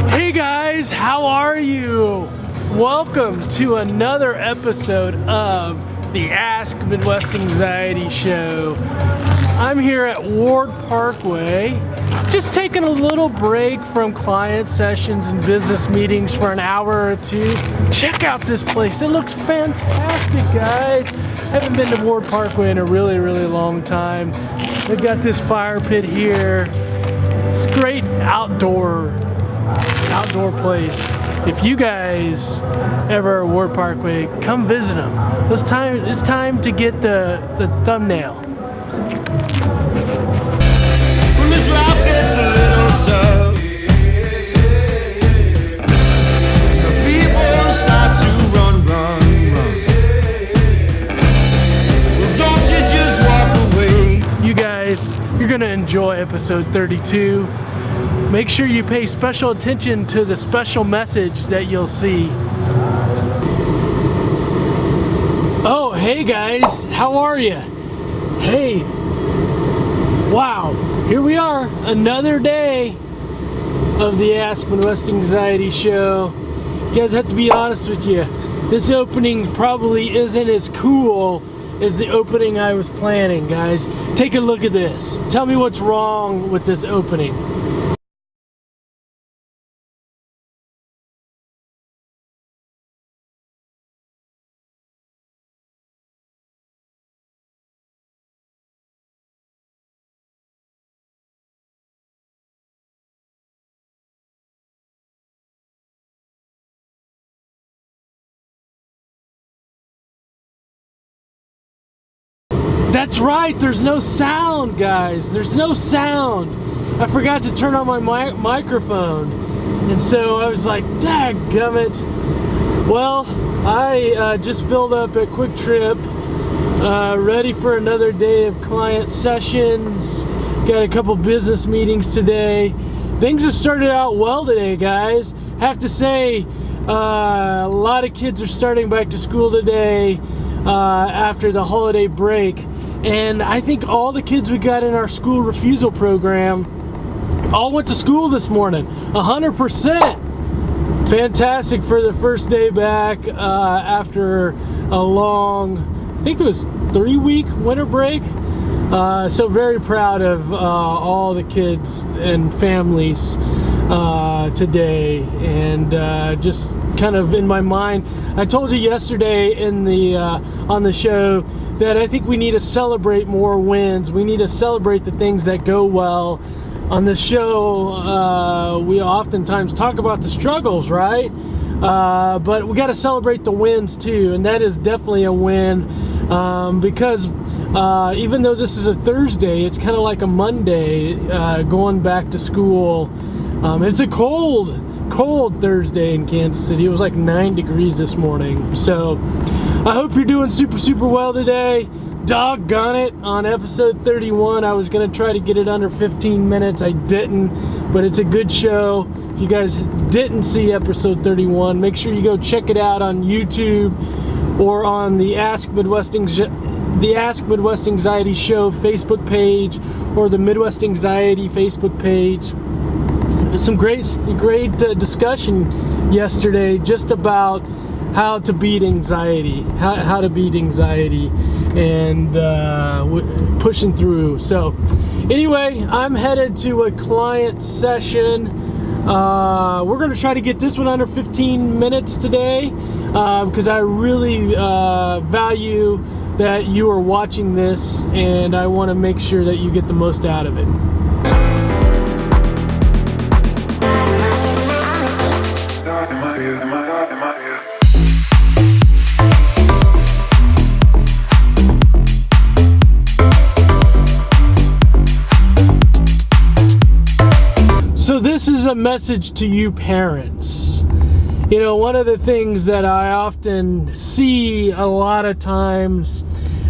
Hey guys, how are you? Welcome to another episode of the Ask Midwest Anxiety Show. I'm here at Ward Parkway, just taking a little break from client sessions and business meetings for an hour or two. Check out this place, it looks fantastic, guys. I haven't been to Ward Parkway in a really long time. They've got this fire pit here. It's a great outdoor place. If you guys ever are at Ward Parkway, come visit them. It's time to get the thumbnail. When this life gets a little tough, the people start to run. Well, don't you just walk away? You guys, you're gonna enjoy episode 32. Make sure you pay special attention to the special message that you'll see. Oh, hey guys, how are you? Hey, wow, here we are, another day of the Ask Midwest Anxiety Show. You guys have to be honest with you, this opening probably isn't as cool as the opening I was planning, guys. Take a look at this. Tell me what's wrong with this opening. That's right, there's no sound, guys. There's no sound. I forgot to turn on my microphone. And so I was like, dadgummit. Well, I just filled up at Quick Trip, ready for another day of client sessions. Got a couple business meetings today. Things have started out well today, guys. Have to say, a lot of kids are starting back to school today after the holiday break. And I think all the kids we got in our school refusal program all went to school this morning, 100%. Fantastic for the first day back after a long, I think it was 3-week winter break. So very proud of all the kids and families today, and just kind of in my mind, I told you yesterday in the on the show that I think we need to celebrate more wins. We need to celebrate the things that go well. On this show, we oftentimes talk about the struggles, right? But we got to celebrate the wins too, and that is definitely a win, because even though this is a Thursday, it's kind of like a Monday going back to school. It's a cold Thursday in Kansas City. It was like 9 degrees this morning. So I hope you're doing super well today. Doggone it, on episode 31 I was gonna try to get it under 15 minutes. I didn't, but it's a good show. If you guys didn't see episode 31, make sure you go check it out on YouTube or on the Ask Midwest Anxiety Show Facebook page or the Midwest Anxiety Facebook page. Some great discussion yesterday just about how to beat anxiety, how to beat anxiety, and pushing through. So anyway, I'm headed to a client session. We're going to try to get this one under 15 minutes today, because I really value that you are watching this, and I want to make sure that you get the most out of it. So this is a message to you parents. You know, one of the things that I often see a lot of times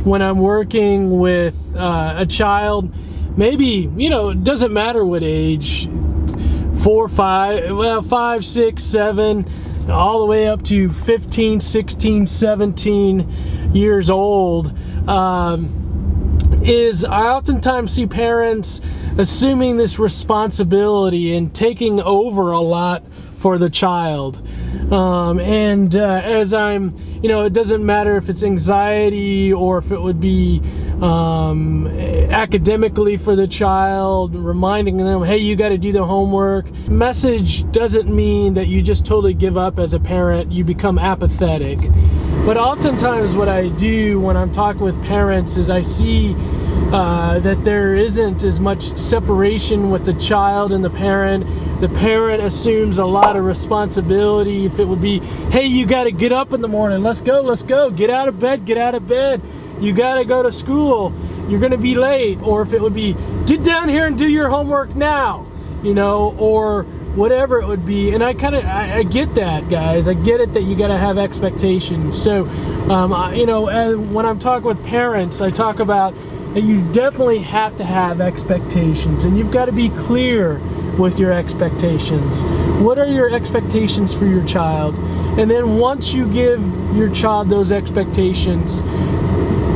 when I'm working with a child, maybe, you know, it doesn't matter what age, 4, 5, 6, 7, all the way up to 15, 16, 17 years old, is I oftentimes see parents assuming this responsibility and taking over a lot for the child. As I'm, it doesn't matter if it's anxiety or if it would be academically for the child, reminding them, hey, you got to do the homework. Message doesn't mean that you just totally give up as a parent, you become apathetic. But oftentimes what I do when I'm talking with parents is I see that there isn't as much separation with the child and the parent. The parent assumes a lot of responsibility. If it would be, hey, you got to get up in the morning, let's go, get out of bed, you got to go to school, you're going to be late. Or if it would be, get down here and do your homework now, or whatever it would be. And I get that, guys. I get it that you got to have expectations. So, when I'm talking with parents, I talk about that you definitely have to have expectations, and you've got to be clear with your expectations. What are your expectations for your child? And then once you give your child those expectations,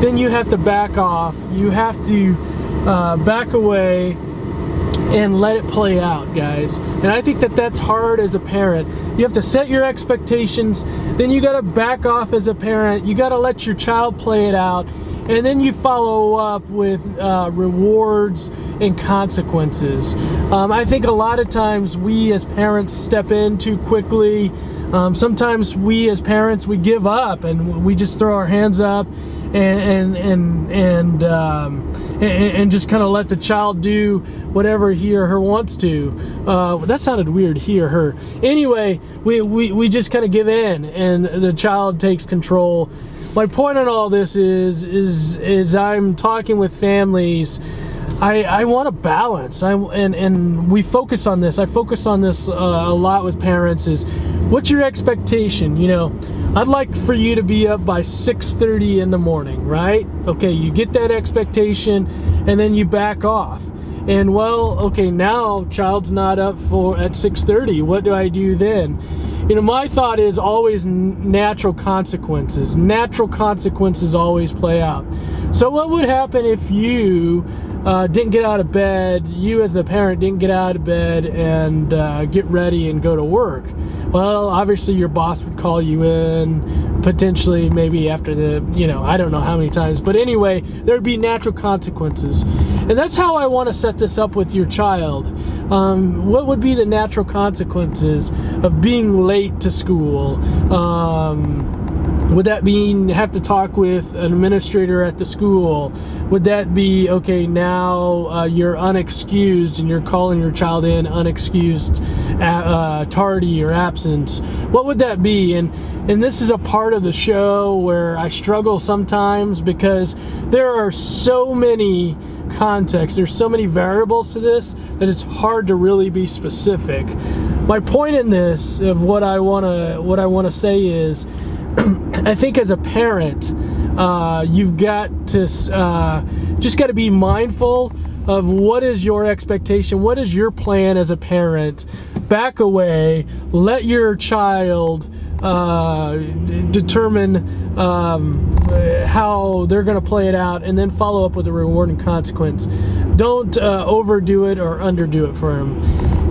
then you have to back off. You have to back away and let it play out, guys. And I think that that's hard as a parent. You have to set your expectations, then you got to back off as a parent. You got to let your child play it out, and then you follow up with rewards and consequences. I think a lot of times we as parents step in too quickly. Sometimes we as parents, we give up and we just throw our hands up and just kind of let the child do whatever he or her wants to. That sounded weird, he or her. Anyway, we just kind of give in and the child takes control. My point on all this is I'm talking with families. I want a balance. And we focus on this. I focus on this a lot with parents. Is what's your expectation? I'd like for you to be up by 6:30 in the morning, right? Okay, you get that expectation, and then you back off. And well, okay, now child's not up at 6:30. What do I do then? My thought is always natural consequences. Natural consequences always play out. So what would happen if you didn't get out of bed, you as the parent didn't get out of bed and get ready and go to work? Well, obviously your boss would call you in, potentially maybe after I don't know how many times. But anyway, there'd be natural consequences. And that's how I want to set this up with your child. What would be the natural consequences of being late to school? Would that mean have to talk with an administrator at the school? Would that be, okay, now you're unexcused and you're calling your child in unexcused, tardy or absence? What would that be? And this is a part of the show where I struggle sometimes because there are so many contexts, there's so many variables to this that it's hard to really be specific. My point in this of what I want to say is, I think as a parent, you've got to just got to be mindful of what is your expectation, what is your plan as a parent. Back away, let your child determine how they're going to play it out, and then follow up with a reward and consequence. Don't overdo it or underdo it for them.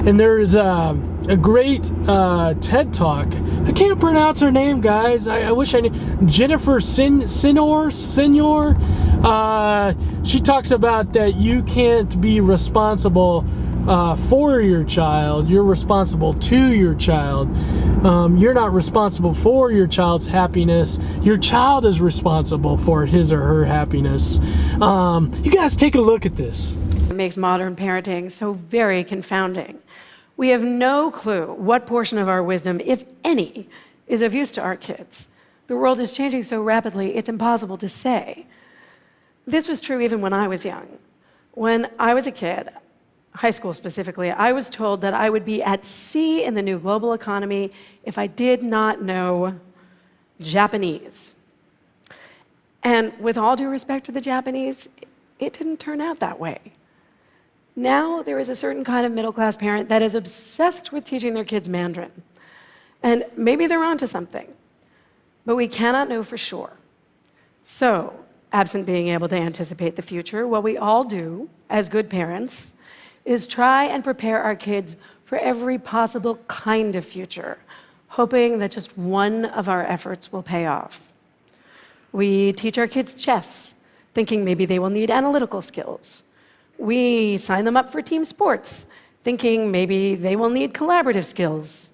And there's a great TED Talk. I can't pronounce her name, guys. I wish I knew. Jennifer Senior. She talks about that you can't be responsible for your child. You're responsible to your child. You're not responsible for your child's happiness. Your child is responsible for his or her happiness. You guys take a look at this. It makes modern parenting so very confounding. We have no clue what portion of our wisdom, if any, is of use to our kids. The world is changing so rapidly, it's impossible to say. This was true even when I was young. When I was a kid, high school specifically, I was told that I would be at sea in the new global economy if I did not know Japanese. And with all due respect to the Japanese, it didn't turn out that way. Now there is a certain kind of middle-class parent that is obsessed with teaching their kids Mandarin. And maybe they're onto something, but we cannot know for sure. So absent being able to anticipate the future, what we all do as good parents is try and prepare our kids for every possible kind of future, hoping that just one of our efforts will pay off. We teach our kids chess, thinking maybe they will need analytical skills. We sign them up for team sports, thinking maybe they will need collaborative skills,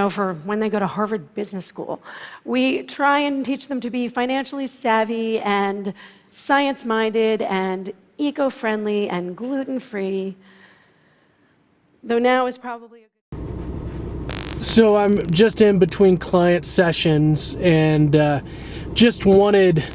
for when they go to Harvard Business School. We try and teach them to be financially savvy and science-minded and eco-friendly and gluten-free, though now is probably a good... So I'm just in between client sessions and just wanted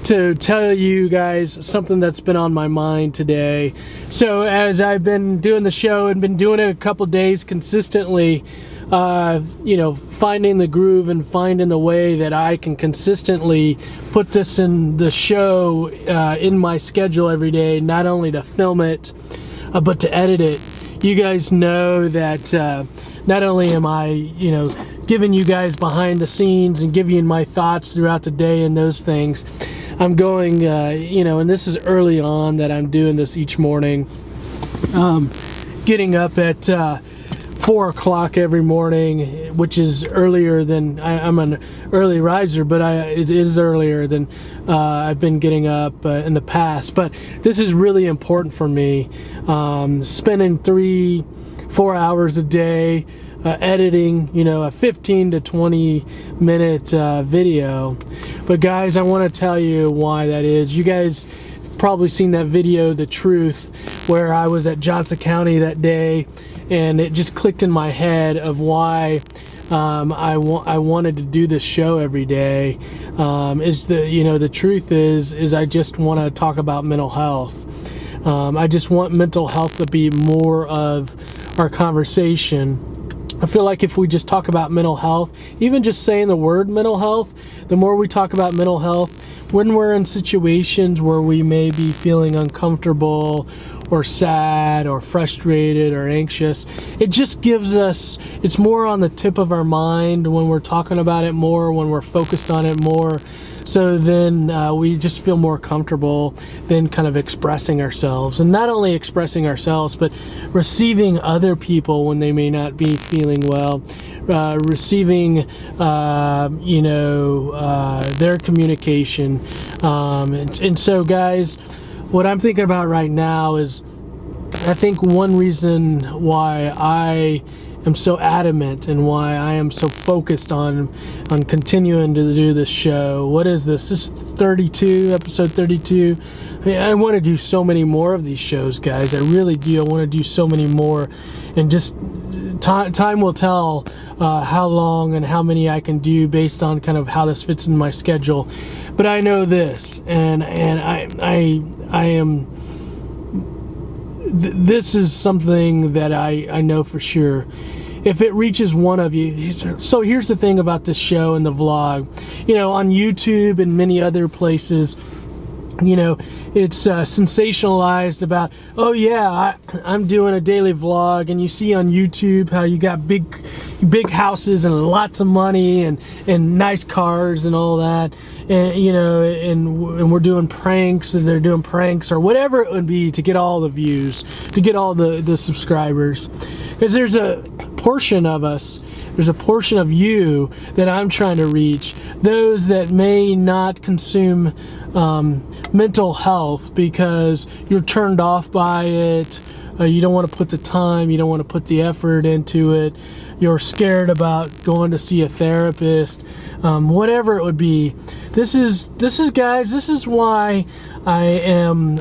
to tell you guys something that's been on my mind today. So as I've been doing the show and been doing it a couple days consistently, finding the groove and finding the way that I can consistently put this in the show in my schedule every day, not only to film it, but to edit it. You guys know that not only am I, giving you guys behind the scenes and giving you my thoughts throughout the day and those things, I'm going, and this is early on that I'm doing this each morning, getting up at 4 o'clock every morning, which is earlier than, I'm an early riser, but it is earlier than I've been getting up in the past. But this is really important for me, spending 3-4 hours a day editing, a 15 to 20 minute video. But guys, I want to tell you why that is. You guys probably seen that video, The Truth, where I was at Johnson County that day, and it just clicked in my head of why I wanted to do this show every day. The truth is I just want to talk about mental health. I just want mental health to be more of our conversation. I feel like if we just talk about mental health, even just saying the word mental health, the more we talk about mental health, when we're in situations where we may be feeling uncomfortable or sad or frustrated or anxious, it just gives us, it's more on the tip of our mind when we're talking about it more, when we're focused on it more. So then we just feel more comfortable than kind of expressing ourselves, and not only expressing ourselves, but receiving other people when they may not be feeling well, receiving their communication, and so guys, what I'm thinking about right now is, I think one reason why I am so adamant and why I am so focused on continuing to do this show. What is this? This is 32, episode 32. I want to do so many more of these shows, guys. I really do. I want to do so many more, and just time will tell how long and how many I can do based on kind of how this fits in my schedule. But I know this, and I am. This is something that I know for sure. If it reaches one of you, so here's the thing about this show and the vlog, on YouTube and many other places, it's sensationalized about, oh yeah, I'm doing a daily vlog, and you see on YouTube how you got big houses and lots of money and nice cars and all that, and and we're doing pranks, and they're doing pranks or whatever it would be to get all the views, to get all the subscribers. Because there's a portion of us, there's a portion of you that I'm trying to reach, those that may not consume mental health because you're turned off by it, you don't want to put the time, you don't want to put the effort into it, you're scared about going to see a therapist, whatever it would be. This is guys, this is why I am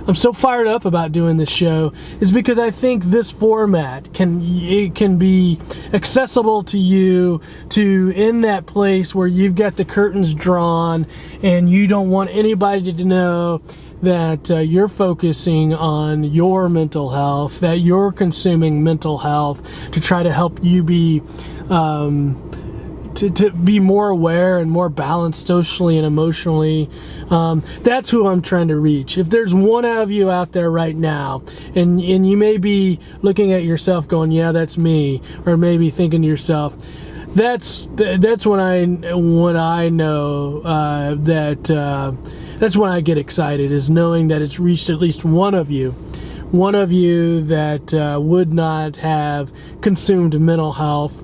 I'm so fired up about doing this show, is because I think this format can be accessible to you, to in that place where you've got the curtains drawn and you don't want anybody to know that you're focusing on your mental health, that you're consuming mental health to try to help you be to be more aware and more balanced socially and emotionally. That's who I'm trying to reach. If there's one of you out there right now, and you may be looking at yourself going, yeah, that's me, or maybe thinking to yourself, that's when I know that's when I get excited, is knowing that it's reached at least one of you that would not have consumed mental health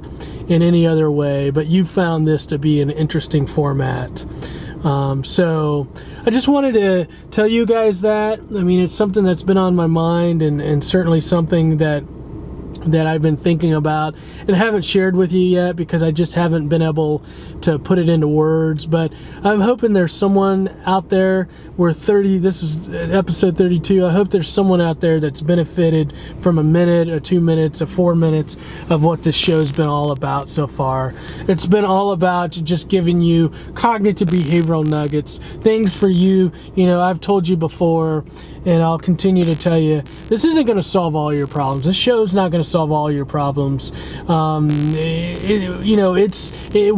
in any other way, but you found this to be an interesting format. So I just wanted to tell you guys that. I mean, it's something that's been on my mind, and certainly something that I've been thinking about and haven't shared with you yet because I just haven't been able to put it into words. But I'm hoping there's someone out there this is episode 32. I hope there's someone out there that's benefited from a minute or 2 minutes or 4 minutes of what this show's been all about so far. It's been all about just giving you cognitive behavioral nuggets, things for you. You know, I've told you before, and I'll continue to tell you, this isn't going to solve all your problems. This show's not going to solve all your problems.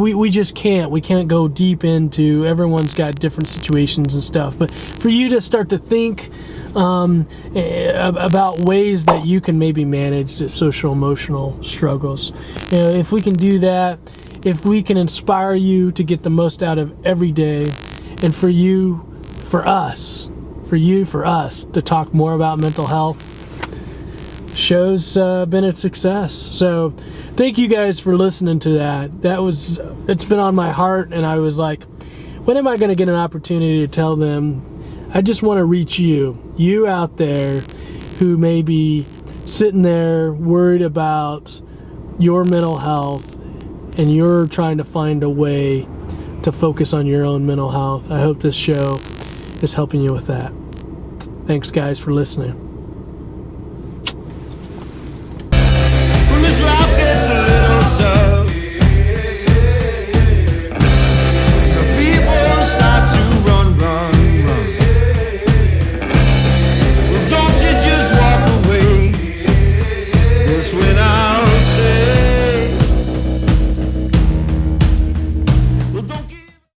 We just can't. We can't go deep into, everyone's got different situations and stuff. But for you to start to think about ways that you can maybe manage the social emotional struggles. You know, if we can do that, if we can inspire you to get the most out of every day, and for us to talk more about mental health, show's been a success. So thank you guys for listening to that. It's been on my heart, and I was like, when am I going to get an opportunity to tell them? I just want to reach you out there who may be sitting there worried about your mental health, and you're trying to find a way to focus on your own mental health. I hope this show is helping you with that. Thanks, guys, for listening.